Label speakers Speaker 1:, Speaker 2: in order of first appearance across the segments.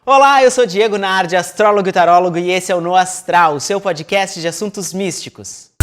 Speaker 1: Olá, eu sou Diego Nardi, astrólogo e tarólogo, e esse é o No Astral, o seu podcast de assuntos místicos.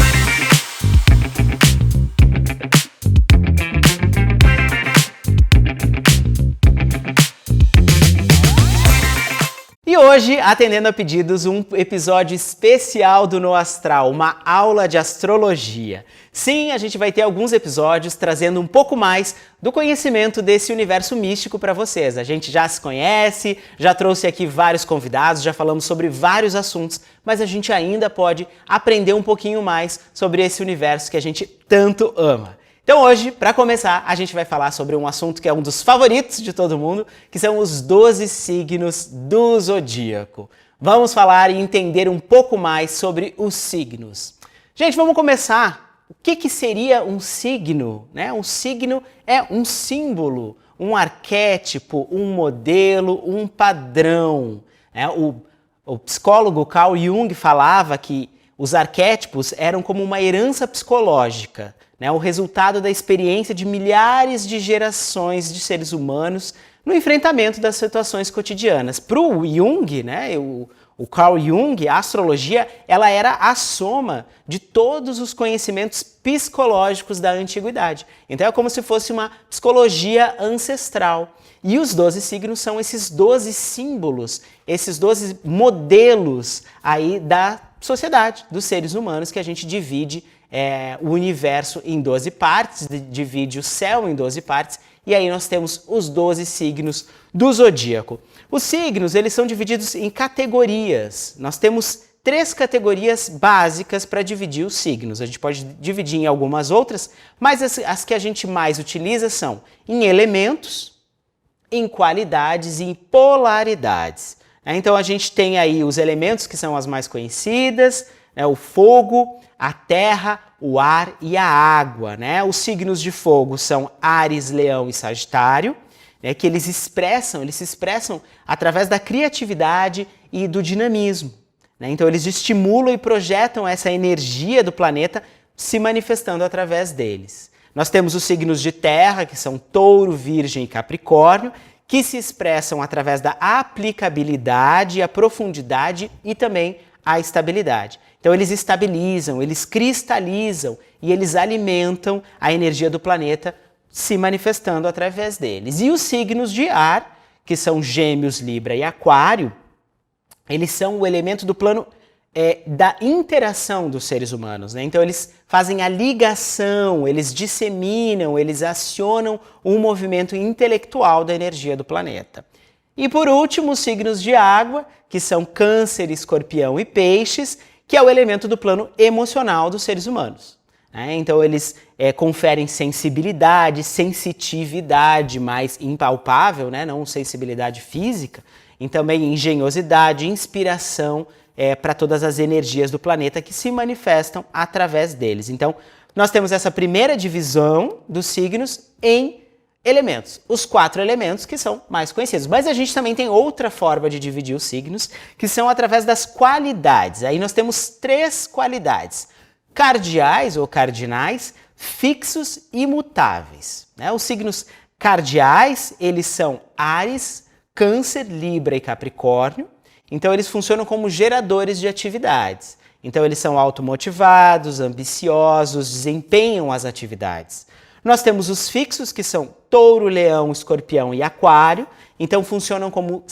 Speaker 1: E hoje, atendendo a pedidos, um episódio especial do No Astral, uma aula de astrologia. Sim, a gente vai ter alguns episódios trazendo um pouco mais do conhecimento desse universo místico para vocês. A gente já se conhece, já trouxe aqui vários convidados, já falamos sobre vários assuntos, mas a gente ainda pode aprender um pouquinho mais sobre esse universo que a gente tanto ama. Então hoje, para começar, a gente vai falar sobre um assunto que é um dos favoritos de todo mundo, que são os 12 signos do zodíaco. Vamos falar e entender um pouco mais sobre os signos. Gente, vamos começar. O que seria um signo? Um signo é um símbolo, um arquétipo, um modelo, um padrão. O psicólogo Carl Jung falava que os arquétipos eram como uma herança psicológica, o resultado da experiência de milhares de gerações de seres humanos no enfrentamento das situações cotidianas. Para o Jung, o Carl Jung, a astrologia, ela era a soma de todos os conhecimentos psicológicos da antiguidade. Então é como se fosse uma psicologia ancestral. E os 12 signos são esses 12 símbolos, esses 12 modelos aí da sociedade, dos seres humanos, que a gente divide o universo em 12 partes, divide o céu em 12 partes, e aí nós temos os 12 signos do zodíaco. Os signos, eles são divididos em categorias. Nós temos 3 categorias básicas para dividir os signos. A gente pode dividir em algumas outras, mas as que a gente mais utiliza são em elementos, em qualidades e em polaridades. Então a gente tem aí os elementos que são as mais conhecidas, o fogo, a terra, o ar e a água. Os signos de fogo são Áries, Leão e Sagitário, que eles se expressam através da criatividade e do dinamismo. Então eles estimulam e projetam essa energia do planeta se manifestando através deles. Nós temos os signos de terra, que são Touro, Virgem e Capricórnio, que se expressam através da aplicabilidade, a profundidade e também a estabilidade. Então eles estabilizam, eles cristalizam e eles alimentam a energia do planeta se manifestando através deles. E os signos de ar, que são Gêmeos, Libra e Aquário, eles são o elemento do plano da interação dos seres humanos. Então eles fazem a ligação, eles disseminam, eles acionam um movimento intelectual da energia do planeta. E por último, os signos de água, que são Câncer, Escorpião e Peixes, que é o elemento do plano emocional dos seres humanos. Então eles conferem sensibilidade, sensitividade mais impalpável, não sensibilidade física, e também engenhosidade, inspiração para todas as energias do planeta que se manifestam através deles. Então nós temos essa primeira divisão dos signos em elementos, os 4 elementos que são mais conhecidos. Mas a gente também tem outra forma de dividir os signos, que são através das qualidades. Aí nós temos 3 qualidades: cardeais ou cardinais, fixos e mutáveis. Os signos cardeais, eles são Áries, Câncer, Libra e Capricórnio. Então eles funcionam como geradores de atividades. Então eles são automotivados, ambiciosos, desempenham as atividades. Nós temos os fixos, que são Touro, Leão, Escorpião e Aquário, então funcionam como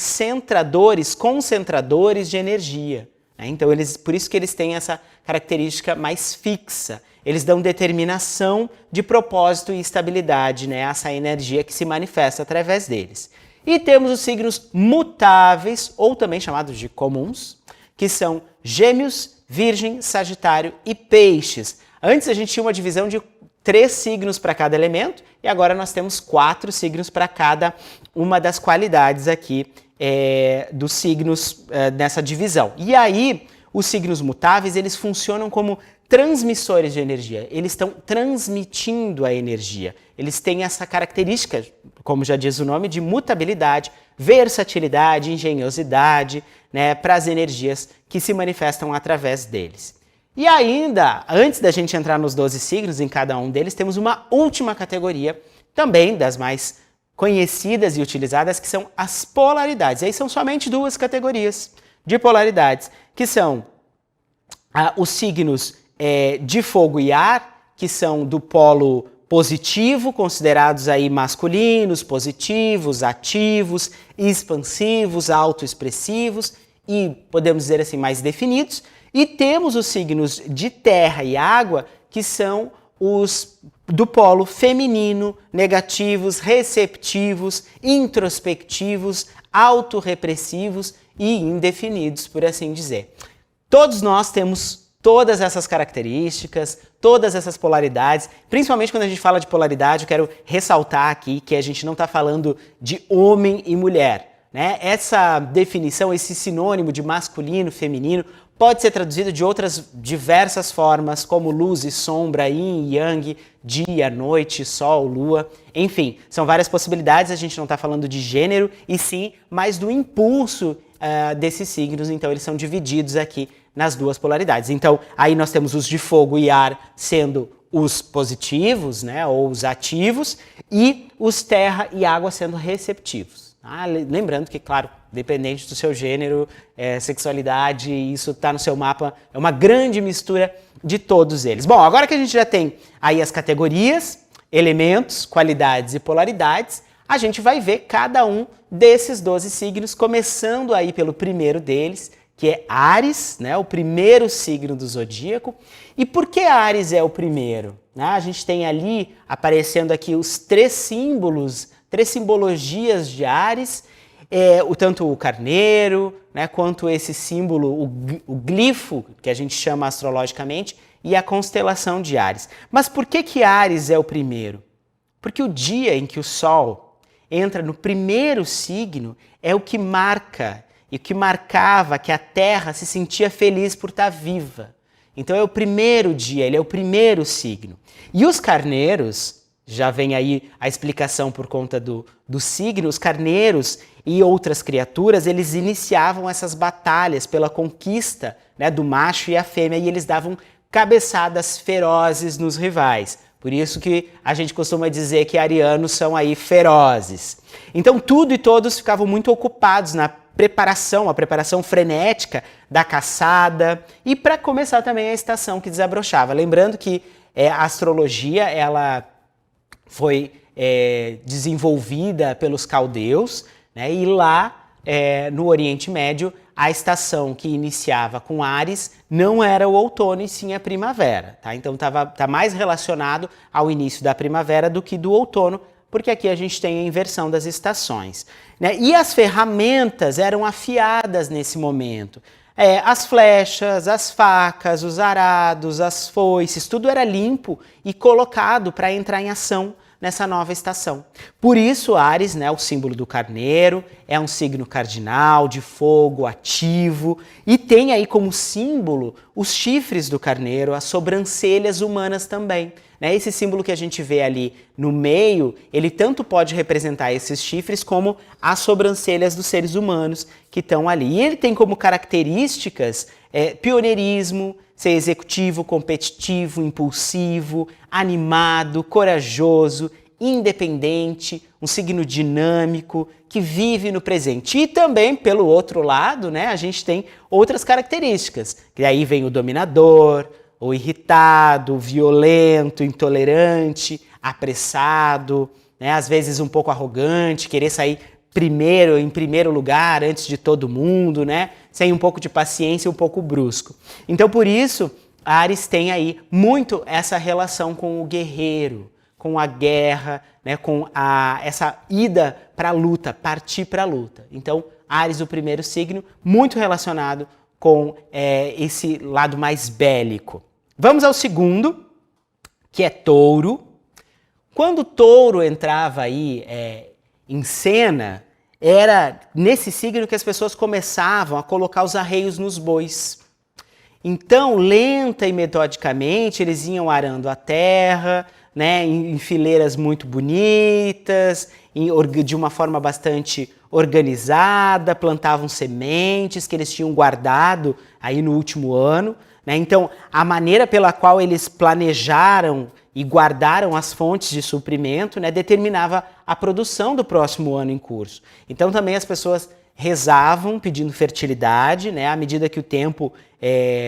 Speaker 1: concentradores de energia. Então por isso que eles têm essa característica mais fixa. Eles dão determinação de propósito e estabilidade, essa energia que se manifesta através deles. E temos os signos mutáveis, ou também chamados de comuns, que são Gêmeos, Virgem, Sagitário e Peixes. Antes a gente tinha uma divisão de 3 signos para cada elemento, e agora nós temos 4 signos para cada uma das qualidades aqui dos signos nessa divisão. E aí, os signos mutáveis, eles funcionam como transmissores de energia. Eles estão transmitindo a energia. Eles têm essa característica, como já diz o nome, de mutabilidade, versatilidade, engenhosidade, para as energias que se manifestam através deles. E ainda, antes da gente entrar nos 12 signos, em cada um deles, temos uma última categoria, também das mais conhecidas e utilizadas, que são as polaridades. E aí são somente duas categorias de polaridades, que são os signos de fogo e ar, que são do polo positivo, considerados aí masculinos, positivos, ativos, expansivos, autoexpressivos e, podemos dizer assim, mais definidos. E temos os signos de terra e água, que são os do polo feminino, negativos, receptivos, introspectivos, autorrepressivos e indefinidos, por assim dizer. Todos nós temos todas essas características, todas essas polaridades. Principalmente quando a gente fala de polaridade, eu quero ressaltar aqui que a gente não está falando de homem e mulher, né? Essa definição, esse sinônimo de masculino, feminino, pode ser traduzido de outras diversas formas, como luz e sombra, yin e yang, dia, noite, sol, lua, enfim, são várias possibilidades. A gente não está falando de gênero e sim, mas do impulso desses signos. Então eles são divididos aqui nas duas polaridades. Então aí nós temos os de fogo e ar sendo os positivos, né, ou os ativos, e os terra e água sendo receptivos. Lembrando que, claro, dependente do seu gênero, sexualidade, isso está no seu mapa, é uma grande mistura de todos eles. Bom, agora que a gente já tem aí as categorias, elementos, qualidades e polaridades, a gente vai ver cada um desses 12 signos, começando aí pelo primeiro deles, que é Áries, né, o primeiro signo do zodíaco. E por que Áries é o primeiro? A gente tem ali, aparecendo aqui, os três simbologias de Áries, tanto o carneiro, né, quanto esse símbolo, o glifo, que a gente chama astrologicamente, e a constelação de Áries. Mas por que Áries é o primeiro? Porque o dia em que o Sol entra no primeiro signo é o que marca e o que marcava que a Terra se sentia feliz por estar viva. Então é o primeiro dia, ele é o primeiro signo. E os carneiros, já vem aí a explicação por conta do signo, os carneiros e outras criaturas, eles iniciavam essas batalhas pela conquista, né, do macho e a fêmea, e eles davam cabeçadas ferozes nos rivais. Por isso que a gente costuma dizer que arianos são aí ferozes. Então tudo e todos ficavam muito ocupados na preparação, a preparação frenética da caçada e para começar também a estação que desabrochava. Lembrando que a astrologia, ela foi desenvolvida pelos caldeus, né, e lá no Oriente Médio a estação que iniciava com Áries não era o outono e sim a primavera, tá? Então tá mais relacionado ao início da primavera do que do outono, porque aqui a gente tem a inversão das estações, né? E as ferramentas eram afiadas nesse momento. As flechas, as facas, os arados, as foices, tudo era limpo e colocado para entrar em ação nessa nova estação. Por isso, Áries, né, o símbolo do carneiro, é um signo cardinal, de fogo, ativo, e tem aí como símbolo os chifres do carneiro, as sobrancelhas humanas também. Né? Esse símbolo que a gente vê ali no meio, ele tanto pode representar esses chifres como as sobrancelhas dos seres humanos que estão ali. E ele tem como características pioneirismo, ser executivo, competitivo, impulsivo, animado, corajoso, independente, um signo dinâmico, que vive no presente. E também, pelo outro lado, né, a gente tem outras características, que aí vem o dominador, o irritado, o violento, intolerante, apressado, né, às vezes um pouco arrogante, querer sair em primeiro lugar, antes de todo mundo, né? Sem um pouco de paciência e um pouco brusco. Então, por isso, Áries tem aí muito essa relação com o guerreiro, com a guerra, né? Com essa ida para a luta, partir para a luta. Então, Áries, o primeiro signo, muito relacionado com esse lado mais bélico. Vamos ao segundo, que é Touro. Quando Touro entrava aí em cena, era nesse signo que as pessoas começavam a colocar os arreios nos bois. Então, lenta e metodicamente, eles iam arando a terra, né, em fileiras muito bonitas, de uma forma bastante organizada, plantavam sementes que eles tinham guardado aí no último ano, né? Então, a maneira pela qual eles planejaram e guardaram as fontes de suprimento, né, determinava a produção do próximo ano em curso. Então, também as pessoas rezavam pedindo fertilidade, né, à medida que o tempo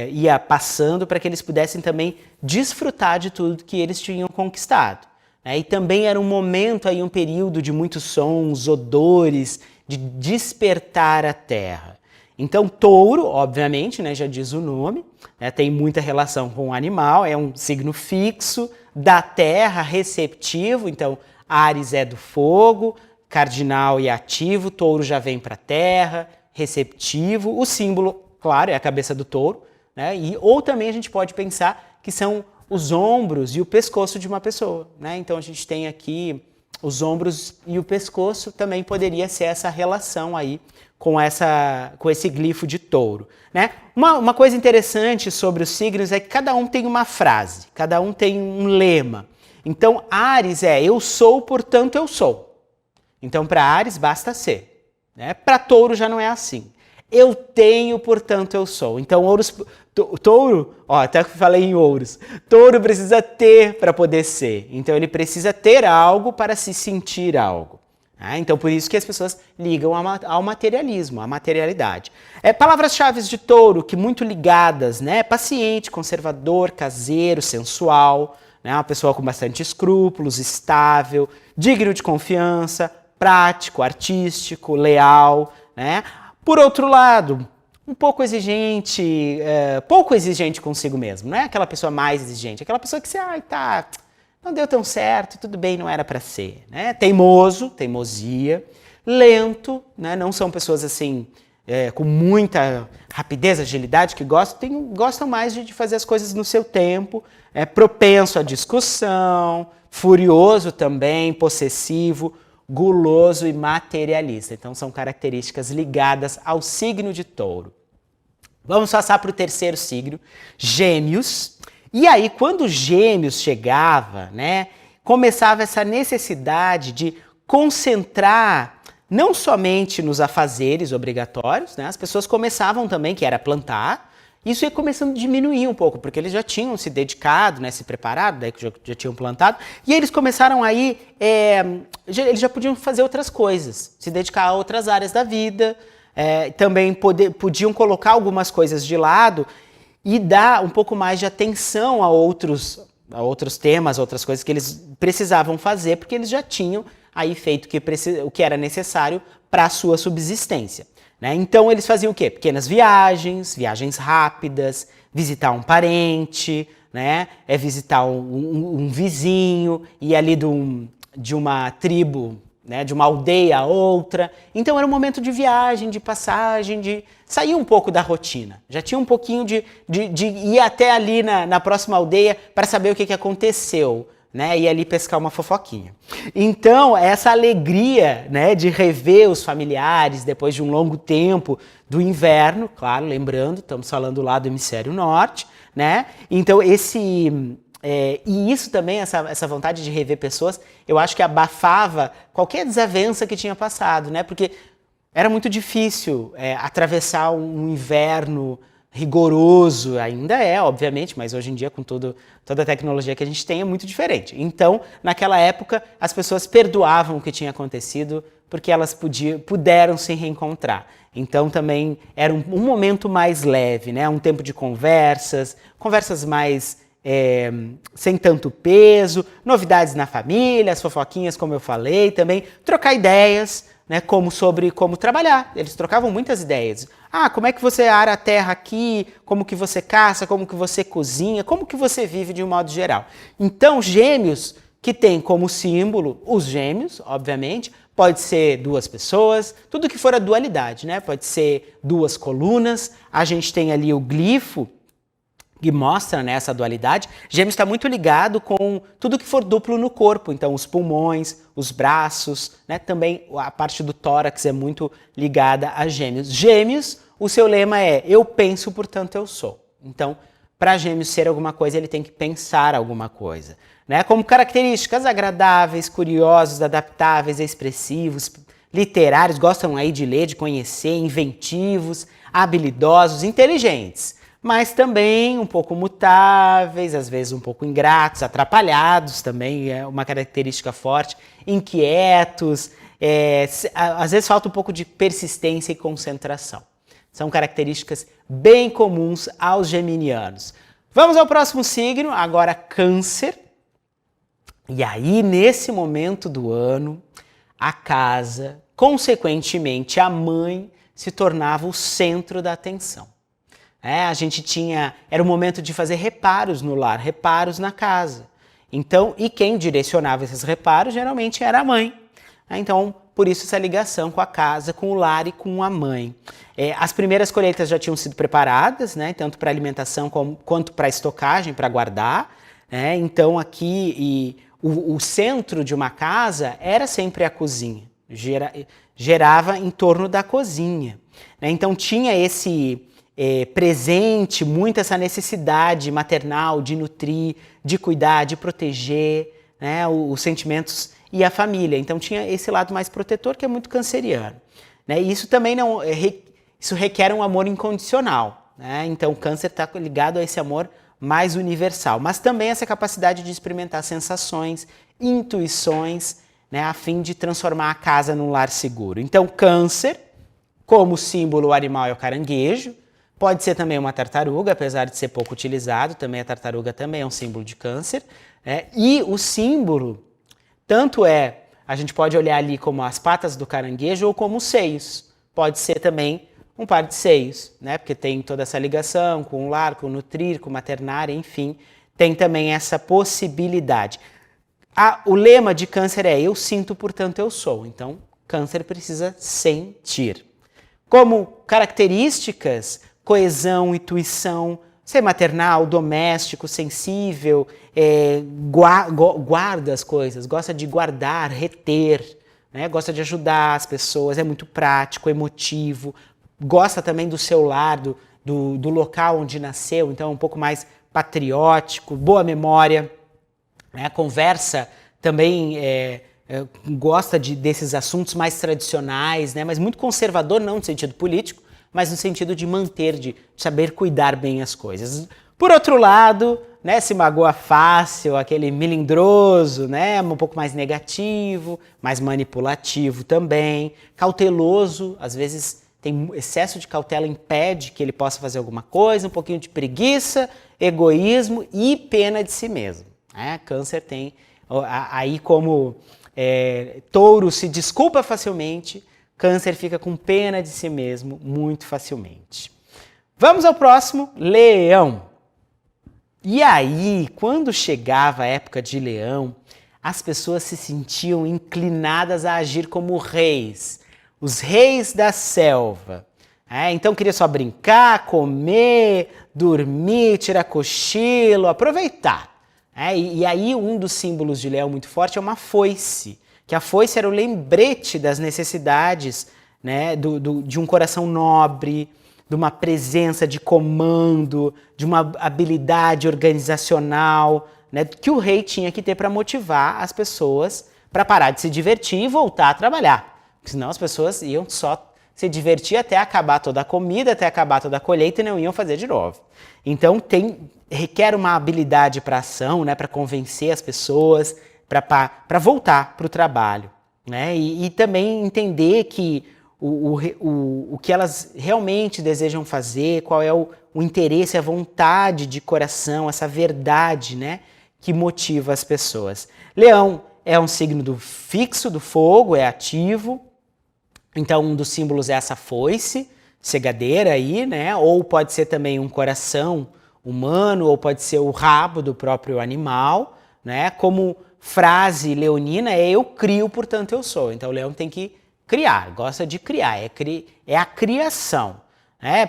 Speaker 1: ia passando, para que eles pudessem também desfrutar de tudo que eles tinham conquistado. Né? E também era um momento, aí, um período de muitos sons, odores, de despertar a terra. Então, touro, obviamente, né, já diz o nome, né, tem muita relação com o animal, é um signo fixo, da terra, receptivo, então Áries é do fogo, cardinal e ativo, touro já vem para a terra, receptivo, o símbolo, claro, é a cabeça do touro, né, ou também a gente pode pensar que são os ombros e o pescoço de uma pessoa, né, então a gente tem aqui os ombros e o pescoço, também poderia ser essa relação aí com esse glifo de touro. Né? Uma coisa interessante sobre os signos é que cada um tem uma frase, cada um tem um lema. Então, Áries é eu sou, portanto eu sou. Então, para Áries, basta ser. Né? Para touro já não é assim. Eu tenho, portanto eu sou. Então, touro, até falei em ouros, touro precisa ter para poder ser. Então, ele precisa ter algo para se sentir algo. Então, por isso que as pessoas ligam ao materialismo, à materialidade. Palavras-chave de touro, que muito ligadas, né? Paciente, conservador, caseiro, sensual, né? Uma pessoa com bastante escrúpulos, estável, digno de confiança, prático, artístico, leal, né? Por outro lado, um pouco exigente, pouco exigente consigo mesmo, não é aquela pessoa mais exigente, aquela pessoa que você, não deu tão certo, tudo bem, não era para ser. Né? Teimoso, teimosia, lento, né? Não são pessoas assim com muita rapidez, agilidade, que gostam mais de fazer as coisas no seu tempo, propenso à discussão, furioso também, possessivo, guloso e materialista. Então são características ligadas ao signo de touro. Vamos passar para o terceiro signo, Gêmeos. E aí, quando Gêmeos chegava, né, começava essa necessidade de concentrar não somente nos afazeres obrigatórios, né, as pessoas começavam também, que era plantar, isso ia começando a diminuir um pouco, porque eles já tinham se dedicado, né, se preparado, daí que já tinham plantado, e aí eles começaram aí, eles já podiam fazer outras coisas, se dedicar a outras áreas da vida, também podiam colocar algumas coisas de lado, e dar um pouco mais de atenção a outros temas, outras coisas que eles precisavam fazer, porque eles já tinham aí feito o que era necessário para a sua subsistência. Né? Então eles faziam o quê? Pequenas viagens rápidas, visitar um parente, né? Visitar um vizinho, ir ali de uma tribo, né? De uma aldeia a outra. Então era um momento de viagem, de passagem, de sair um pouco da rotina. Já tinha um pouquinho de ir até ali na próxima aldeia para saber o que aconteceu, né? Ir ali pescar uma fofoquinha. Então, essa alegria, né, de rever os familiares depois de um longo tempo do inverno, claro, lembrando, estamos falando lá do hemisfério norte, né? Então, e isso também, essa vontade de rever pessoas, eu acho que abafava qualquer desavença que tinha passado, né? Porque era muito difícil atravessar um inverno rigoroso, ainda obviamente, mas hoje em dia, com toda a tecnologia que a gente tem, é muito diferente. Então, naquela época, as pessoas perdoavam o que tinha acontecido porque elas puderam se reencontrar. Então, também era um momento mais leve, né? Um tempo de conversas mais sem tanto peso, novidades na família, as fofoquinhas, como eu falei, também trocar ideias, né, sobre como trabalhar. Eles trocavam muitas ideias. Como é que você ara a terra aqui? Como que você caça? Como que você cozinha? Como que você vive de um modo geral? Então, Gêmeos, que tem como símbolo os gêmeos, obviamente, pode ser duas pessoas, tudo que for a dualidade, né? Pode ser duas colunas. A gente tem ali o glifo, que mostra, né, essa dualidade. Gêmeos está muito ligado com tudo que for duplo no corpo, então os pulmões, os braços, né, também a parte do tórax é muito ligada a Gêmeos. Gêmeos, o seu lema é eu penso, portanto eu sou. Então, para Gêmeos ser alguma coisa, ele tem que pensar alguma coisa. Né? Como características agradáveis, curiosos, adaptáveis, expressivos, literários, gostam aí de ler, de conhecer, inventivos, habilidosos, inteligentes. mas também um pouco mutáveis, às vezes um pouco ingratos, atrapalhados também, é uma característica forte, inquietos, às vezes falta um pouco de persistência e concentração. São características bem comuns aos geminianos. Vamos ao próximo signo, agora Câncer. E aí, nesse momento do ano, a casa, consequentemente a mãe, se tornava o centro da atenção. A gente era o momento de fazer reparos no lar, reparos na casa. Então, e quem direcionava esses reparos geralmente era a mãe. Então, por isso essa ligação com a casa, com o lar e com a mãe. As primeiras colheitas já tinham sido preparadas, né, tanto para alimentação quanto para estocagem, para guardar. Então, aqui o centro de uma casa era sempre a cozinha, gerava em torno da cozinha. Então, tinha esse presente, muito essa necessidade maternal de nutrir, de cuidar, de proteger, né, os sentimentos e a família. Então tinha esse lado mais protetor que é muito canceriano. Né? E isso também isso requer um amor incondicional. Né? Então o Câncer está ligado a esse amor mais universal, mas também essa capacidade de experimentar sensações, intuições, né, a fim de transformar a casa num lar seguro. Então Câncer, como símbolo, o animal é o caranguejo. Pode ser também uma tartaruga, apesar de ser pouco utilizado, também a tartaruga também é um símbolo de Câncer. E o símbolo, a gente pode olhar ali como as patas do caranguejo ou como os seios. Pode ser também um par de seios, né? Porque tem toda essa ligação com o lar, com o nutrir, com o maternar, enfim. Tem também essa possibilidade. O lema de Câncer é eu sinto, portanto eu sou. Então, Câncer precisa sentir. Como características, coesão, intuição, ser maternal, doméstico, sensível, guarda as coisas, gosta de guardar, reter, né? Gosta de ajudar as pessoas, é muito prático, emotivo, gosta também do seu lar, do local onde nasceu, então é um pouco mais patriótico, boa memória, né? Conversa também, gosta desses assuntos mais tradicionais, né? Mas muito conservador, não no sentido político, mas no sentido de manter, de saber cuidar bem as coisas. Por outro lado, né, se magoa fácil, aquele melindroso, né, um pouco mais negativo, mais manipulativo também, cauteloso, às vezes tem excesso de cautela, impede que ele possa fazer alguma coisa, um pouquinho de preguiça, egoísmo e pena de si mesmo. Câncer tem, aí como Touro se desculpa facilmente, Câncer fica com pena de si mesmo muito facilmente. Vamos ao próximo, Leão. E aí, quando chegava a época de Leão, as pessoas se sentiam inclinadas a agir como reis, os reis da selva. Então queria só brincar, comer, dormir, tirar cochilo, aproveitar. E aí um dos símbolos de Leão muito forte é uma foice, que a foice era o lembrete das necessidades, né, de um coração nobre, de uma presença de comando, de uma habilidade organizacional, né, que o rei tinha que ter para motivar as pessoas para parar de se divertir e voltar a trabalhar. Porque senão as pessoas iam só se divertir até acabar toda a comida, até acabar toda a colheita e não iam fazer de novo. Então requer uma habilidade para ação, né, para convencer as pessoas, para voltar para o trabalho, né? E também entender que o que elas realmente desejam fazer, qual é o interesse, a vontade de coração, essa verdade, né, que motiva as pessoas. Leão é um signo do fixo, do fogo, é ativo, então um dos símbolos é essa foice, cegadeira aí, né? Ou pode ser também um coração humano, ou pode ser o rabo do próprio animal, né? Como frase leonina é eu crio, portanto eu sou. Então o leão tem que criar, gosta de criar, é a criação.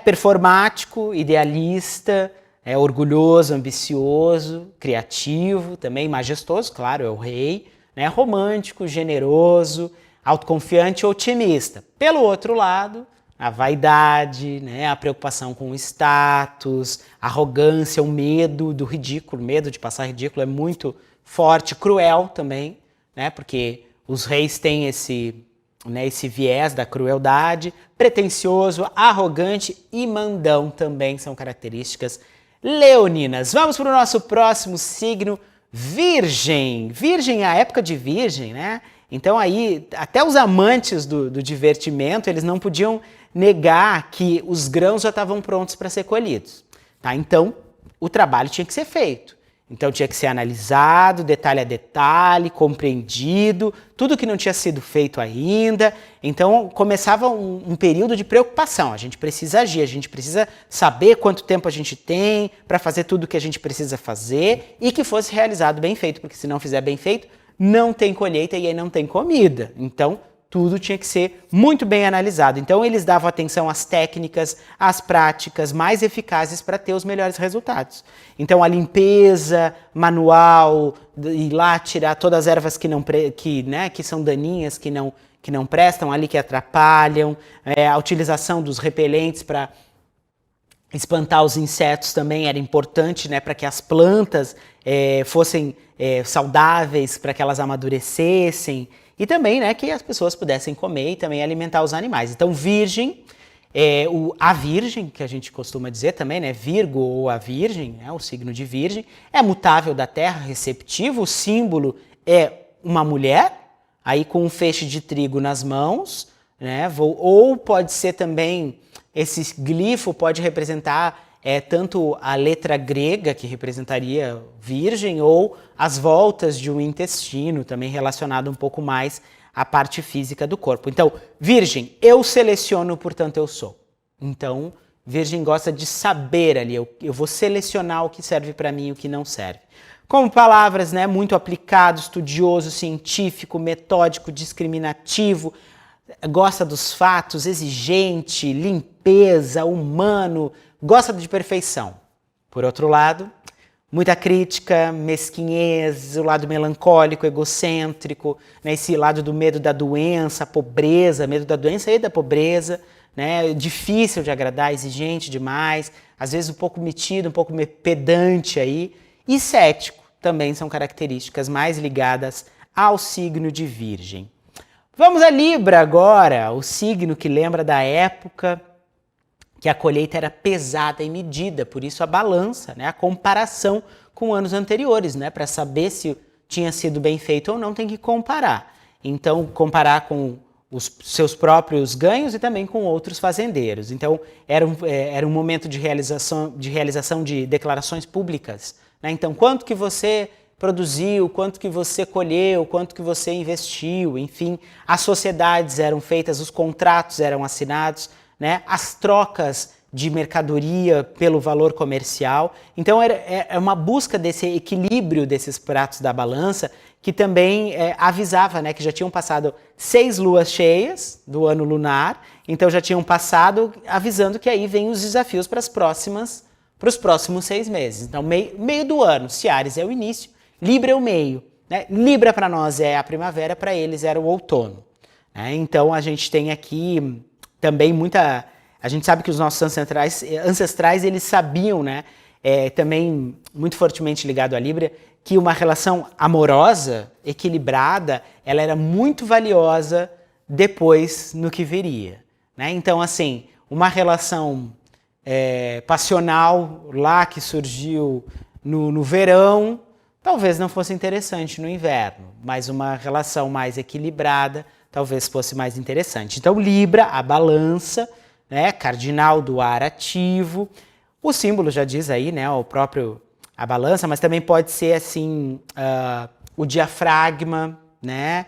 Speaker 1: Performático, idealista, orgulhoso, ambicioso, criativo, também majestoso, claro, é o rei, né? Romântico, generoso, autoconfiante, otimista. Pelo outro lado, a vaidade, né? A preocupação com o status, a arrogância, o medo do ridículo, medo de passar ridículo é muito forte, cruel também, né? Porque os reis têm né, esse viés da crueldade, pretensioso, arrogante e mandão também são características leoninas. Vamos para o nosso próximo signo, Virgem. Virgem, a época de Virgem, né? Então aí, até os amantes do divertimento, eles não podiam negar que os grãos já estavam prontos para ser colhidos. Tá? Então, o trabalho tinha que ser feito. Então tinha que ser analisado, detalhe a detalhe, compreendido, tudo que não tinha sido feito ainda. Então começava um período de preocupação. A gente precisa agir, a gente precisa saber quanto tempo a gente tem para fazer tudo o que a gente precisa fazer e que fosse realizado bem feito, porque se não fizer bem feito, não tem colheita e aí não tem comida. Então tudo tinha que ser muito bem analisado. Então eles davam atenção às técnicas, às práticas mais eficazes para ter os melhores resultados. Então a limpeza manual, ir lá tirar todas as ervas que são daninhas, que não prestam ali, que atrapalham, a utilização dos repelentes para espantar os insetos também era importante, né, para que as plantas fossem saudáveis, para que elas amadurecessem. E também, né, que as pessoas pudessem comer e também alimentar os animais. Então, Virgem, a Virgem, que a gente costuma dizer também, né, Virgo ou a Virgem, né, o signo de Virgem, é mutável da terra, receptivo, o símbolo é uma mulher, aí com um feixe de trigo nas mãos, né, ou pode ser também, esse glifo pode representar tanto a letra grega, que representaria Virgem, ou as voltas de um intestino, também relacionado um pouco mais à parte física do corpo. Então, Virgem, eu seleciono, portanto eu sou. Então, Virgem gosta de saber ali, eu vou selecionar o que serve para mim e o que não serve. Como palavras, né, muito aplicado, estudioso, científico, metódico, discriminativo, gosta dos fatos, exigente, limpeza, humano, gosta de perfeição. Por outro lado, muita crítica, mesquinhez, o lado melancólico, egocêntrico, né, esse lado do medo da doença, pobreza, medo da doença e da pobreza, né, difícil de agradar, exigente demais, às vezes um pouco metido, um pouco pedante aí, e cético também são características mais ligadas ao signo de Virgem. Vamos a Libra agora, o signo que lembra da época que a colheita era pesada e medida, por isso a balança, né, a comparação com anos anteriores, né, para saber se tinha sido bem feito ou não, tem que comparar. Então, comparar com os seus próprios ganhos e também com outros fazendeiros. Então, era um momento de realização de declarações públicas, né? Então, quanto que você produziu, quanto que você colheu, quanto que você investiu, enfim, as sociedades eram feitas, os contratos eram assinados, né? As trocas de mercadoria pelo valor comercial. Então é uma busca desse equilíbrio desses pratos da balança que também avisava, né, que já tinham passado 6 luas cheias do ano lunar, então já tinham passado avisando que aí vem os desafios para os próximos 6 meses. Então meio do ano, se Áries é o início, Libra é o meio, né? Libra para nós é a primavera, para eles era o outono, né? Então a gente tem aqui também a gente sabe que os nossos ancestrais eles sabiam, né, também muito fortemente ligado à Libra, que uma relação amorosa, equilibrada, ela era muito valiosa depois no que viria, né? Então, assim, uma relação passional lá que surgiu no verão, talvez não fosse interessante no inverno, mas uma relação mais equilibrada talvez fosse mais interessante. Então, Libra, a balança, né, cardinal do ar ativo. O símbolo já diz aí, né, a balança, mas também pode ser assim, o diafragma, né,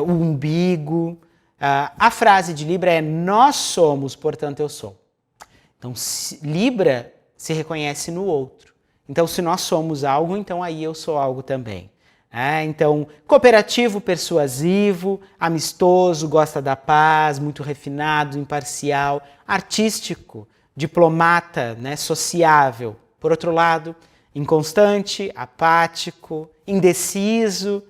Speaker 1: o umbigo. A frase de Libra é: nós somos, portanto eu sou. Então, Libra se reconhece no outro. Então, se nós somos algo, então aí eu sou algo também. Então, cooperativo, persuasivo, amistoso, gosta da paz, muito refinado, imparcial, artístico, diplomata, né, sociável. Por outro lado, inconstante, apático, indeciso,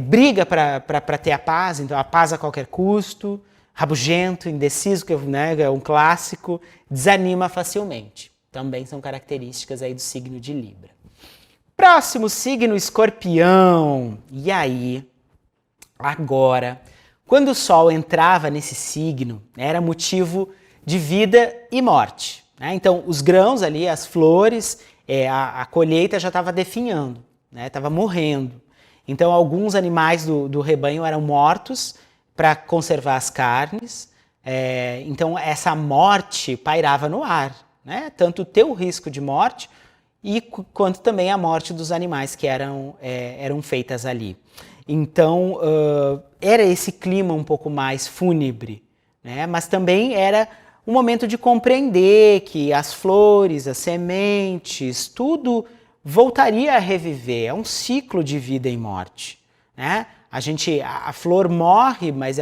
Speaker 1: briga para ter a paz, então a paz a qualquer custo, rabugento, indeciso, que é um clássico, desanima facilmente. Também são características aí do signo de Libra. Próximo signo, Escorpião. E aí, agora, Quando o Sol entrava nesse signo, era motivo de vida e morte, né? Então, os grãos ali, as flores, a colheita já estava definhando, né? Estava morrendo. Então, alguns animais do rebanho eram mortos para conservar as carnes. Então, essa morte pairava no ar, né? Tanto o teu risco de morte quanto também a morte dos animais que eram feitas ali. Então, era esse clima um pouco mais fúnebre, né? Mas também era um momento de compreender que as flores, as sementes, tudo voltaria a reviver. É um ciclo de vida e morte, né? A flor morre, mas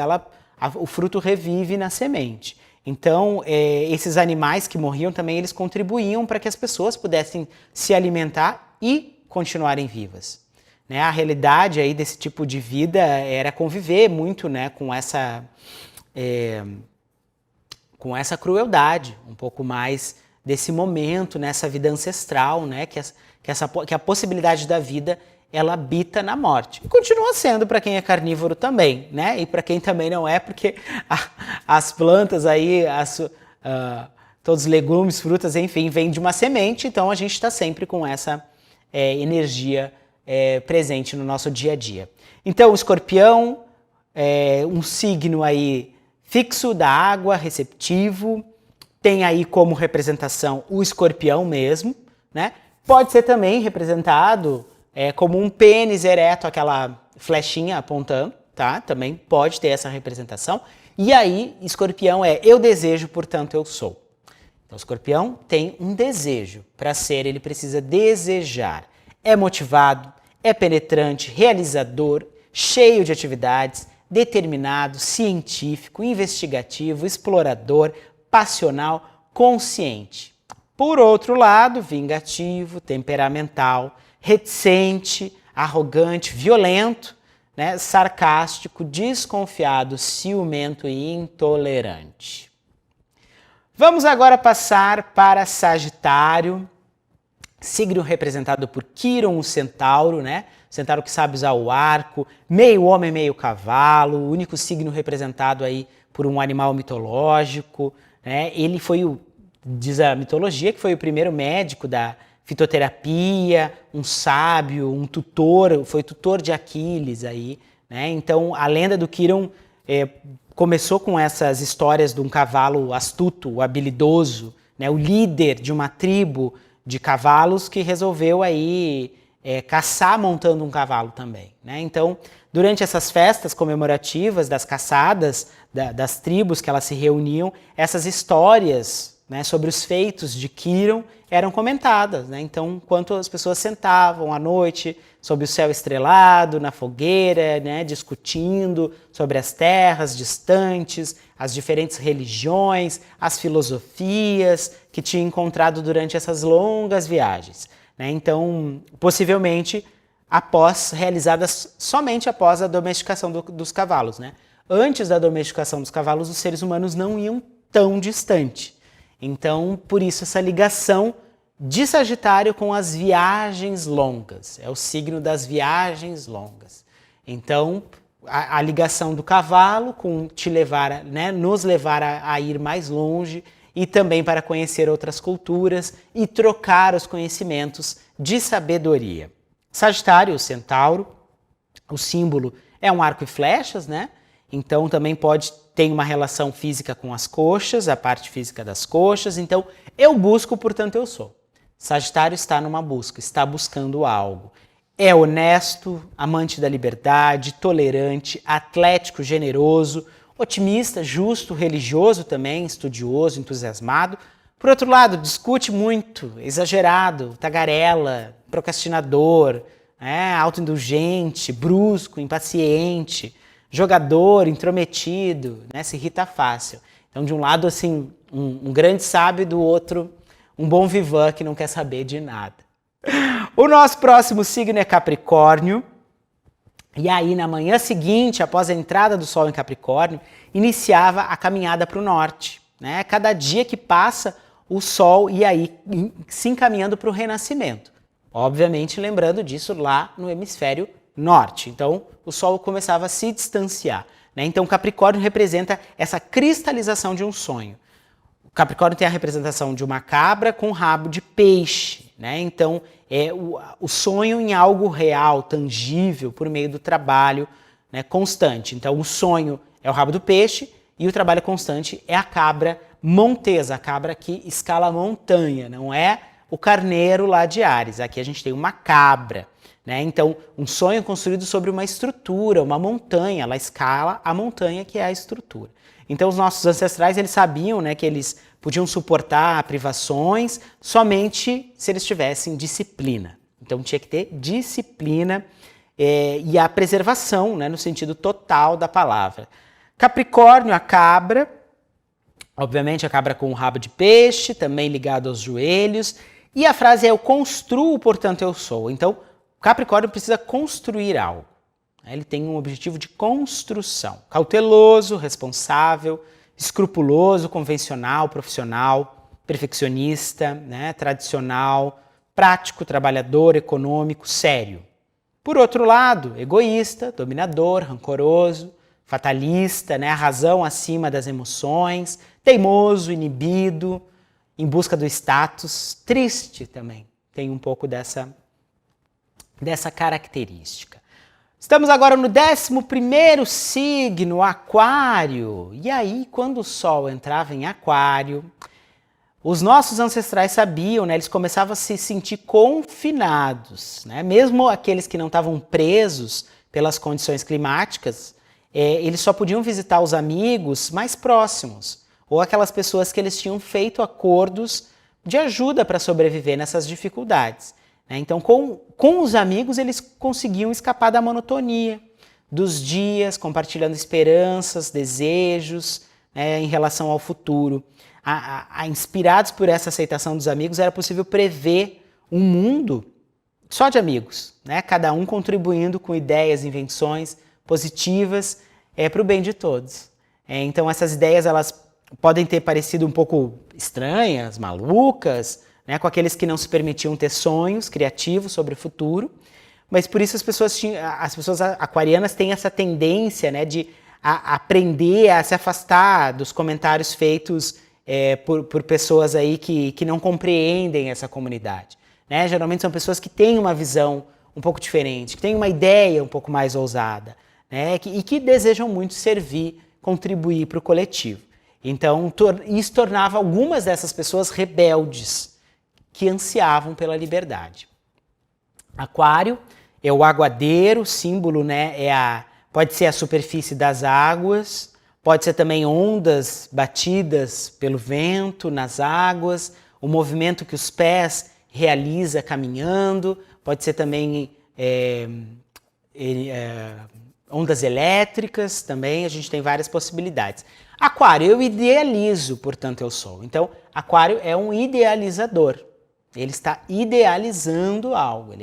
Speaker 1: o fruto revive na semente. Então, esses animais que morriam também, eles contribuíam para que as pessoas pudessem se alimentar e continuarem vivas, né? A realidade aí desse tipo de vida era conviver muito, né, com essa crueldade, um pouco mais desse momento, nessa vida ancestral, né, que a possibilidade da vida ela habita na morte. E continua sendo para quem é carnívoro também, né? E para quem também não é, porque as plantas aí, todos os legumes, frutas, enfim, vêm de uma semente, então a gente está sempre com essa energia presente no nosso dia a dia. Então, o escorpião é um signo aí fixo da água, receptivo, tem aí como representação o escorpião mesmo, né? Pode ser também representado como um pênis ereto, aquela flechinha apontando, tá? Também pode ter essa representação. E aí, escorpião eu desejo, portanto eu sou. Então, o escorpião tem um desejo. Para ser, ele precisa desejar. É motivado, é penetrante, realizador, cheio de atividades, determinado, científico, investigativo, explorador, passional, consciente. Por outro lado, vingativo, temperamental, reticente, arrogante, violento, né, sarcástico, desconfiado, ciumento e intolerante. Vamos agora passar para Sagitário, signo representado por Quirón, o centauro, né? Centauro que sabe usar o arco, meio homem, meio cavalo, o único signo representado aí por um animal mitológico, né? Ele foi diz a mitologia, que foi o primeiro médico da fitoterapia, um sábio, um tutor, foi tutor de Aquiles aí, né? Então a lenda do Quirón começou com essas histórias de um cavalo astuto, habilidoso, né? O líder de uma tribo de cavalos que resolveu aí caçar montando um cavalo também, né? Então, durante essas festas comemorativas das caçadas, das tribos que elas se reuniam, essas histórias, né, sobre os feitos de Quirón eram comentadas, né? Então, enquanto as pessoas sentavam à noite sob o céu estrelado, na fogueira, né, discutindo sobre as terras distantes, as diferentes religiões, as filosofias que tinham encontrado durante essas longas viagens, né? Então, possivelmente, realizadas somente após a domesticação dos cavalos, né? Antes da domesticação dos cavalos, os seres humanos não iam tão distante. Então, por isso, essa ligação de Sagitário com as viagens longas. É o signo das viagens longas. Então, a ligação do cavalo com nos levar a ir mais longe e também para conhecer outras culturas e trocar os conhecimentos de sabedoria. Sagitário, o centauro, o símbolo é um arco e flechas, né? Então também ter uma relação física com as coxas, a parte física das coxas. Então eu busco, portanto eu sou. Sagitário está numa busca, está buscando algo. É honesto, amante da liberdade, tolerante, atlético, generoso, otimista, justo, religioso também, estudioso, entusiasmado. Por outro lado, discute muito, exagerado, tagarela, procrastinador, autoindulgente, brusco, impaciente, jogador, intrometido, né, se irrita fácil. Então, de um lado, assim, um grande sábio, do outro, um bom vivan que não quer saber de nada. O nosso próximo signo é Capricórnio. E aí, na manhã seguinte, após a entrada do Sol em Capricórnio, iniciava a caminhada para o norte, né? Cada dia que passa, o Sol ia aí se encaminhando para o renascimento. Obviamente, lembrando disso lá no hemisfério norte. Então, o Sol começava a se distanciar, né? Então, Capricórnio representa essa cristalização de um sonho. O Capricórnio tem a representação de uma cabra com rabo de peixe, né? Então, é o sonho em algo real, tangível, por meio do trabalho, né, constante. Então, o sonho é o rabo do peixe e o trabalho constante é a cabra montesa, a cabra que escala a montanha, não é o carneiro lá de Áries. Aqui a gente tem uma cabra, né? Então, um sonho construído sobre uma estrutura, uma montanha, ela escala a montanha que é a estrutura. Então, os nossos ancestrais, eles sabiam, né, que eles podiam suportar privações somente se eles tivessem disciplina. Então, tinha que ter disciplina e a preservação, né, no sentido total da palavra. Capricórnio, a cabra, obviamente a cabra com o rabo de peixe, também ligado aos joelhos, e a frase é: eu construo, portanto eu sou. Então, Capricórnio precisa construir algo. Ele tem um objetivo de construção. Cauteloso, responsável, escrupuloso, convencional, profissional, perfeccionista, né, tradicional, prático, trabalhador, econômico, sério. Por outro lado, egoísta, dominador, rancoroso, fatalista, né, a razão acima das emoções, teimoso, inibido, em busca do status, triste também. Tem um pouco dessa característica. Estamos agora no 11º signo, Aquário. E aí, quando o Sol entrava em Aquário, os nossos ancestrais sabiam, né? Eles começavam a se sentir confinados, né? Mesmo aqueles que não estavam presos pelas condições climáticas, eles só podiam visitar os amigos mais próximos, ou aquelas pessoas que eles tinham feito acordos de ajuda para sobreviver nessas dificuldades. Então, com os amigos, eles conseguiam escapar da monotonia dos dias, compartilhando esperanças, desejos, né, em relação ao futuro. Inspirados por essa aceitação dos amigos, era possível prever um mundo só de amigos, né, cada um contribuindo com ideias, invenções positivas para o bem de todos. Então, essas ideias elas podem ter parecido um pouco estranhas, malucas, né, com aqueles que não se permitiam ter sonhos criativos sobre o futuro, mas por isso as pessoas aquarianas têm essa tendência, né, de aprender a se afastar dos comentários feitos por pessoas aí que não compreendem essa comunidade. Né? Geralmente são pessoas que têm uma visão um pouco diferente, que têm uma ideia um pouco mais ousada, né, e que desejam muito servir, contribuir para o coletivo. Então, isso tornava algumas dessas pessoas rebeldes, que ansiavam pela liberdade. Aquário é o aguadeiro, símbolo, né, pode ser a superfície das águas, pode ser também ondas batidas pelo vento nas águas, o movimento que os pés realizam caminhando, pode ser também ondas elétricas também, a gente tem várias possibilidades. Aquário, eu idealizo, portanto eu sou. Então, Aquário é um idealizador. Ele está idealizando algo,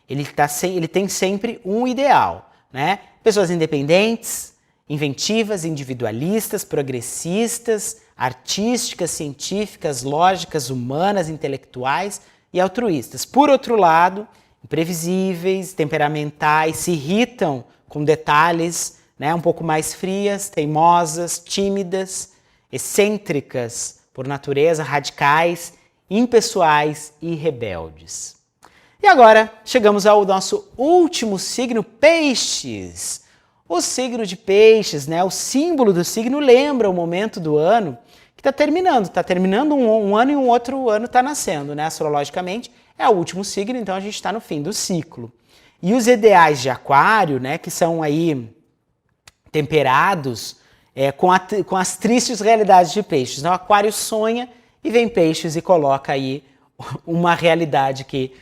Speaker 1: ele tem sempre um ideal, né? Pessoas independentes, inventivas, individualistas, progressistas, artísticas, científicas, lógicas, humanas, intelectuais e altruístas. Por outro lado, imprevisíveis, temperamentais, se irritam com detalhes, né, um pouco mais frias, teimosas, tímidas, excêntricas por natureza, radicais, impessoais e rebeldes. E agora chegamos ao nosso último signo, Peixes. O signo de Peixes, né, o símbolo do signo lembra o momento do ano que está terminando um ano e um outro ano está nascendo, né, astrologicamente. É o último signo, então a gente está no fim do ciclo. E os ideais de Aquário, né, que são aí temperados com as tristes realidades de Peixes. Então, Aquário sonha e vem Peixes e coloca aí uma realidade que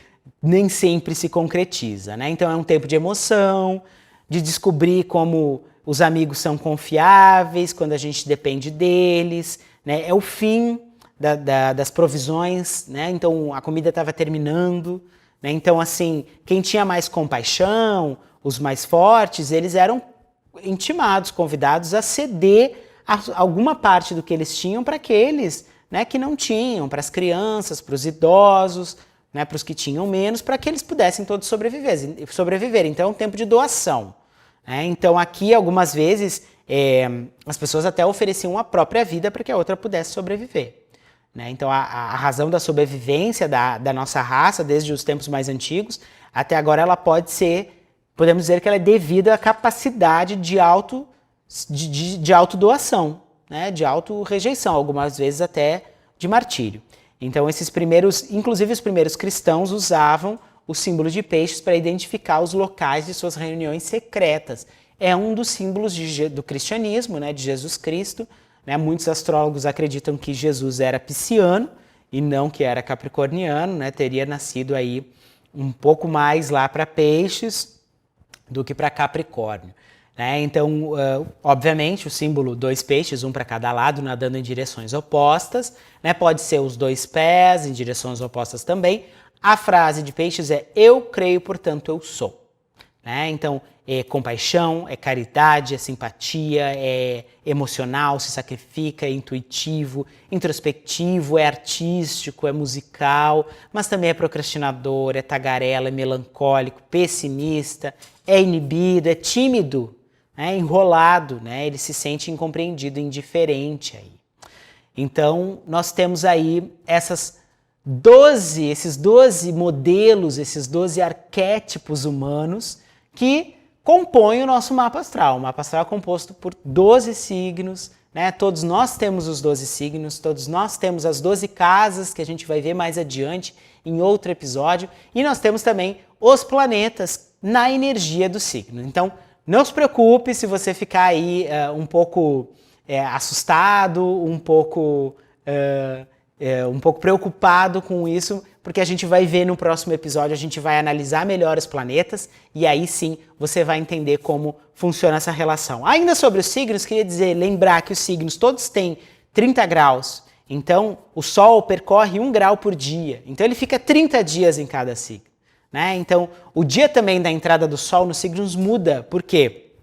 Speaker 1: nem sempre se concretiza, né? Então é um tempo de emoção, de descobrir como os amigos são confiáveis, quando a gente depende deles, né? É o fim das provisões, né? Então a comida estava terminando, né? Então assim, quem tinha mais compaixão, os mais fortes, eles eram intimados, convidados a ceder alguma parte do que eles tinham para aqueles, né, que não tinham, para as crianças, para os idosos, né, para os que tinham menos, para que eles pudessem todos sobreviver. Então é um tempo de doação. Então aqui, algumas vezes, as pessoas até ofereciam a própria vida para que a outra pudesse sobreviver. Então a razão da sobrevivência da nossa raça, desde os tempos mais antigos, até agora ela pode ser, podemos dizer que ela é devido à capacidade de autodoação, né? De auto-rejeição, algumas vezes até de martírio. Então inclusive os primeiros cristãos usavam o símbolo de peixes para identificar os locais de suas reuniões secretas. É um dos símbolos do cristianismo, né? De Jesus Cristo. Muitos astrólogos acreditam que Jesus era pisciano e não que era capricorniano, né? Teria nascido aí um pouco mais lá para peixes do que para Capricórnio. Então, obviamente, o símbolo 2 peixes, um para cada lado, nadando em direções opostas, pode ser os 2 pés em direções opostas também. A frase de peixes é: eu creio, portanto eu sou. Então, é compaixão, é caridade, é simpatia, é emocional, se sacrifica, é intuitivo, introspectivo, é artístico, é musical, mas também é procrastinador, é tagarela, é melancólico, pessimista, é inibido, é tímido, enrolado, ele se sente incompreendido, indiferente. Então, nós temos aí esses 12 modelos, esses 12 arquétipos humanos que compõem o nosso mapa astral. O mapa astral é composto por 12 signos, Todos nós temos os 12 signos, todos nós temos as 12 casas que a gente vai ver mais adiante em outro episódio, e nós temos também os planetas na energia do signo. Então, não se preocupe se você ficar aí um pouco assustado, um pouco preocupado com isso, porque a gente vai ver no próximo episódio, a gente vai analisar melhor os planetas e aí sim você vai entender como funciona essa relação. Ainda sobre os signos, queria lembrar que os signos todos têm 30 graus, então o Sol percorre 1 grau por dia, então ele fica 30 dias em cada signo. Então o dia também da entrada do Sol nos signos muda, por quê?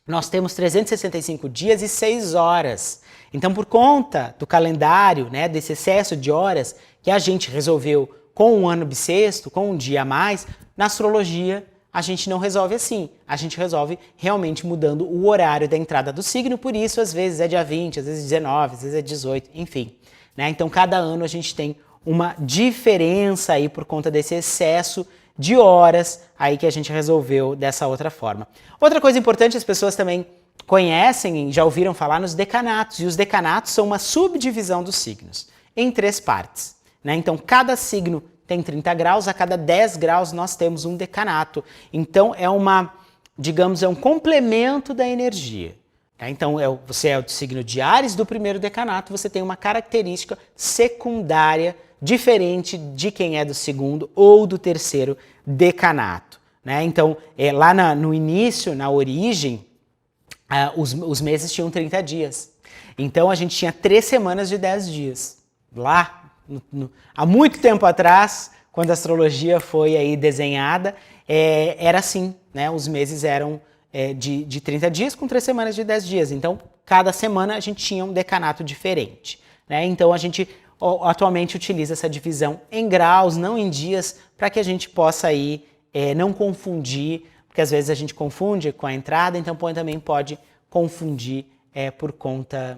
Speaker 1: Nós temos 365 dias e 6 horas. Então, por conta do calendário, desse excesso de horas que a gente resolveu com um ano bissexto, com um dia a mais, na astrologia a gente não resolve assim. A gente resolve realmente mudando o horário da entrada do signo, por isso às vezes é dia 20, às vezes 19, às vezes é 18, enfim. Então, cada ano a gente tem uma diferença aí por conta desse excesso de horas aí que a gente resolveu dessa outra forma. Outra coisa importante, as pessoas também conhecem e já ouviram falar nos decanatos, e os decanatos são uma subdivisão dos signos, em 3 partes. Então, cada signo tem 30 graus, a cada 10 graus nós temos um decanato. Então, é um complemento da energia. Então, você é do signo de Áries, do primeiro decanato, você tem uma característica secundária diferente de quem é do segundo ou do terceiro decanato. Então, lá no início, na origem, os meses tinham 30 dias. Então, a gente tinha 3 semanas de 10 dias. Lá, há muito tempo atrás, quando a astrologia foi aí desenhada, era assim, os meses eram de 30 dias com 3 semanas de 10 dias. Então, cada semana a gente tinha um decanato diferente. Então, a gente atualmente utiliza essa divisão em graus, não em dias, para que a gente possa aí não confundir, porque às vezes a gente confunde com a entrada, então também pode confundir por conta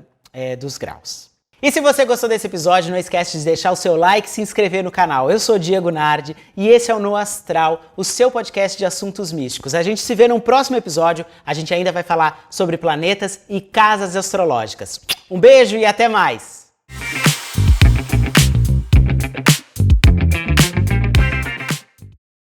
Speaker 1: dos graus. E se você gostou desse episódio, não esquece de deixar o seu like e se inscrever no canal. Eu sou Diego Nardi e esse é o No Astral, o seu podcast de assuntos místicos. A gente se vê no próximo episódio, a gente ainda vai falar sobre planetas e casas astrológicas. Um beijo e até mais!